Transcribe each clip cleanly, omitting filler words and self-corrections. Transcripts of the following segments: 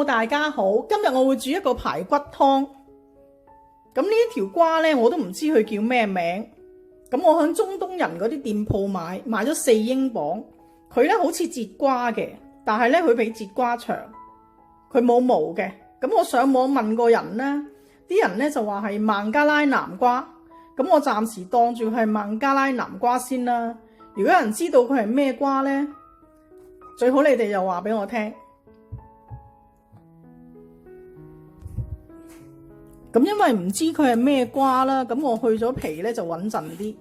大家好，今日我會煮一個排骨湯。咁呢一條瓜呢，我都唔知佢叫咩名。咁我喺中東人嗰啲店鋪買咗4英鎊。佢呢好似節瓜嘅，但係呢佢比節瓜長，佢冇毛嘅。咁我上網問過人呢，啲人呢就話係孟加拉南瓜。咁我暫時當住佢係孟加拉南瓜先啦。如果有人知道佢係咩瓜呢，最好你哋又話俾我聽。咁因為唔知佢係咩瓜啦，咁我去咗皮咧就穩陣啲。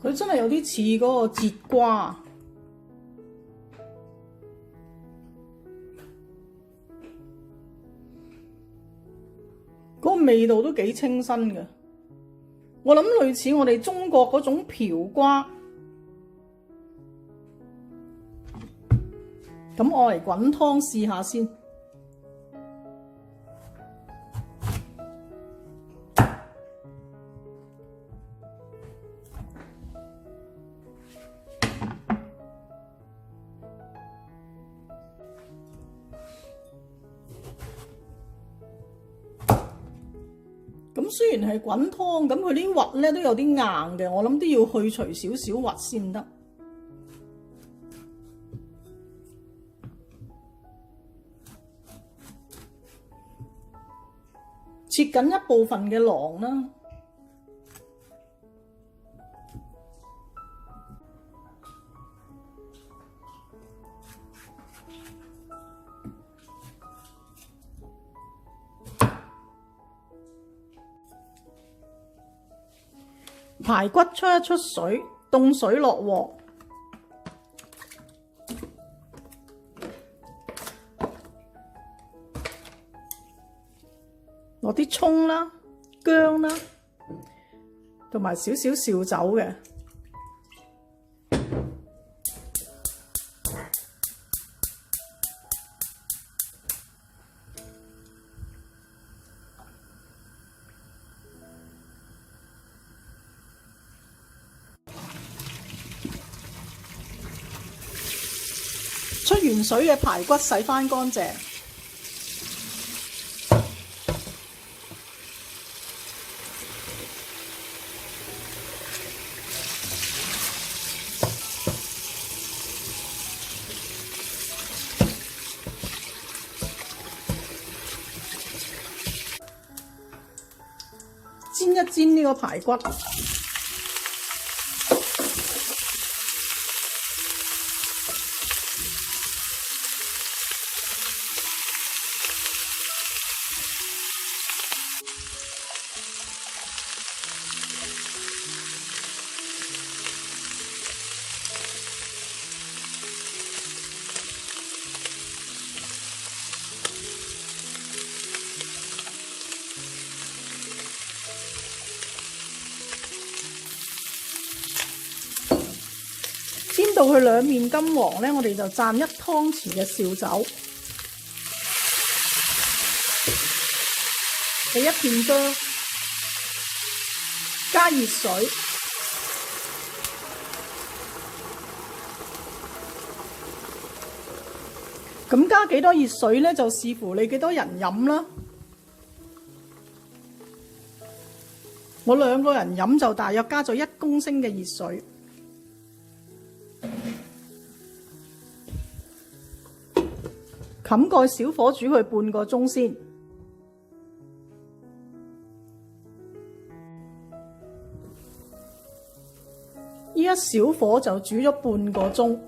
佢真係有啲似嗰個節瓜，嗰個味道都幾清新嘅。我諗類似我哋中國嗰種瓢瓜。咁我嚟滾湯試下先。咁雖然係滾湯，咁佢啲核咧都有啲硬嘅，我諗都要去除少少核先得。切緊一部分嘅囊啦。排骨出一出水，凍水落鑊，落啲蔥啦、薑啦，同埋少少紹酒嘅。出完水嘅排骨洗返乾淨，煎一煎呢個排骨。煎到佢兩面金黃咧，我哋就蘸1湯匙嘅紹酒，俾一片薑，加熱水，咁加幾多熱水咧，就視乎你幾多人飲啦。我2個人飲就大約加咗1公升嘅熱水。冚蓋小火煮佢半個鐘先。依家小火就煮咗半個鐘。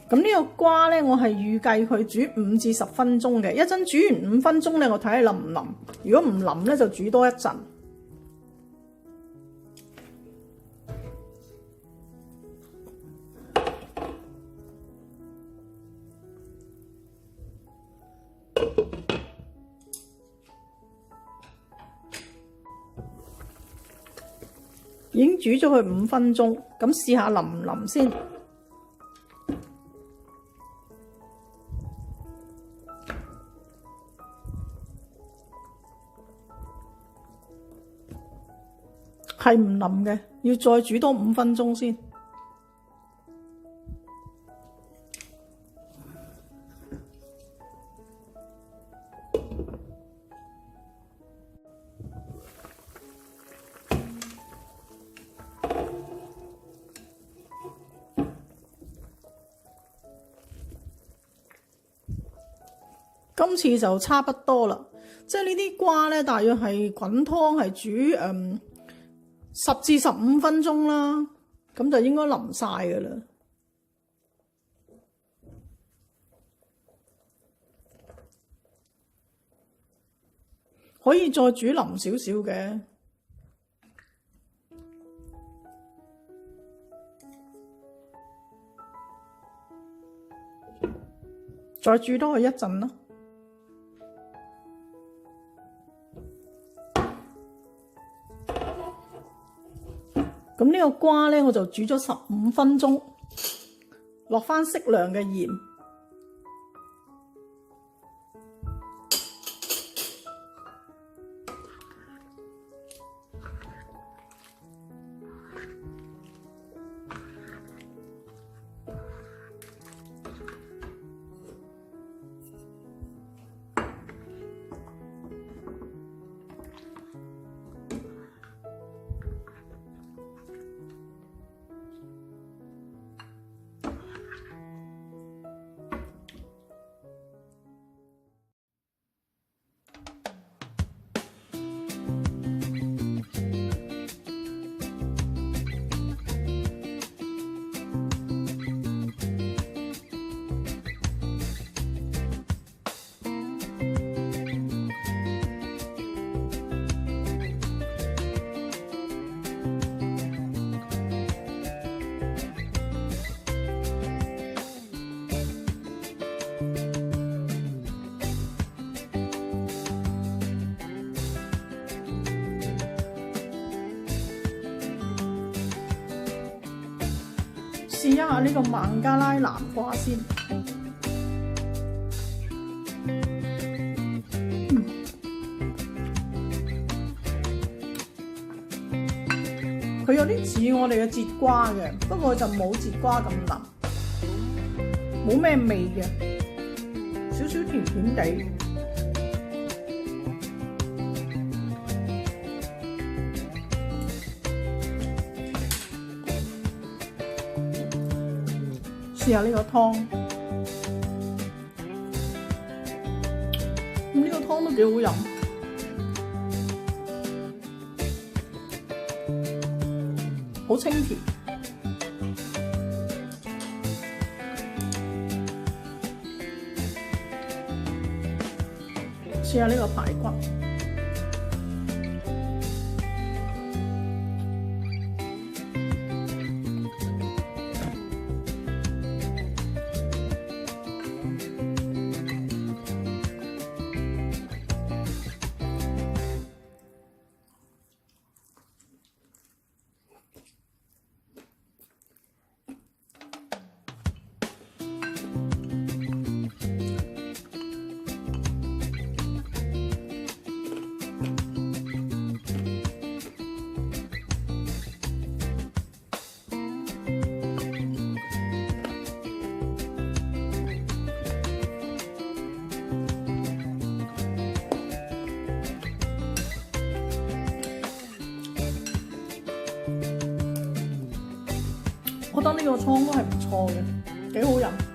咁呢個瓜呢，我係預計佢煮5至10分鐘嘅。一陣煮完5分鐘呢，我睇下腍唔腍。如果唔腍呢，就煮多一陣。已經煮咗佢5分鐘，咁試下腍唔腍先。係唔腍嘅，要再煮多5分鐘先。今次就差不多啦，即係呢啲瓜咧，大約係滾湯係煮10至15分鐘啦，咁就應該腍晒㗎啦。可以再煮腍少少嘅，再煮多佢一陣啦。咁呢個瓜咧，我就煮咗15分鐘，落返適量嘅鹽，試一下呢個孟加拉南瓜先。佢有啲似我哋嘅節瓜嘅，不過就冇節瓜咁腍，冇咩味嘅，少少甜甜地。試下呢個湯，呢個湯都幾好飲。好清甜，試下呢個排骨，我覺得呢個湯都係唔錯嘅，幾好飲。